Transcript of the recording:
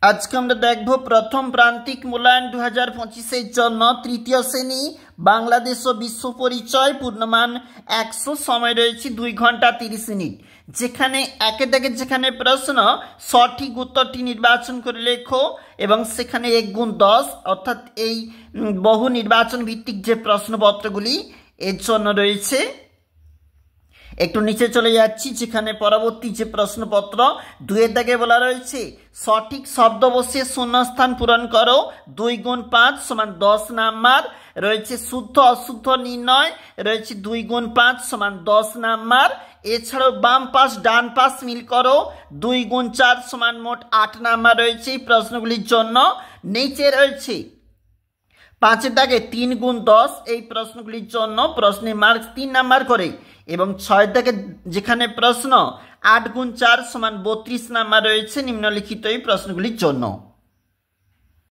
আজকে আমরা দেখব প্রথম প্রান্তিক মূল্যায়ন 2025 এর জন্য তৃতীয় শ্রেণী বাংলাদেশ ও বিশ্ব পরিচয় পূর্ণমান 100, সময় রয়েছে 2 ঘন্টা 30 মিনিট। যেখানে একে দাগে যেখানে প্রশ্ন সঠিক উত্তরটি নির্বাচন করে লেখো এবং সেখানে 1 গুণ 10 অর্থাৎ এই বহু নির্বাচন ভিত্তিক যে প্রশ্নপত্রগুলি এর জন্য রয়েছে। একটু নিচে চলে যাচ্ছি, যেখানে পরবর্তী যে প্রশ্নপত্র 2 এর দাগে বলা রয়েছে সঠিক শব্দ বসিয়ে শূন্যস্থান পূরণ করো, 2 গুণ 5 সমান 10 নাম্বার। রয়েছে শুদ্ধ অশুদ্ধ নির্ণয়, রয়েছে 2 গুণ 5 সমান 10 নাম্বার। এছাড়াও বাম পাশ ডান পাশ মিল করো, 2 গুণ 4 সমান মোট 8 নাম্বার রয়েছে এই প্রশ্নগুলির জন্য। নিচে রয়েছে 5 এর দাগে 3 গুণ 10 এই প্রশ্নগুলির জন্য প্রশ্নের মার্কস 3 নাম্বার করে, এবং 6 এর দাগে যেখানে প্রশ্ন 8 গুণ 4 সমান 32 নাম্বার রয়েছে নিম্নলিখিত এই প্রশ্নগুলির জন্য।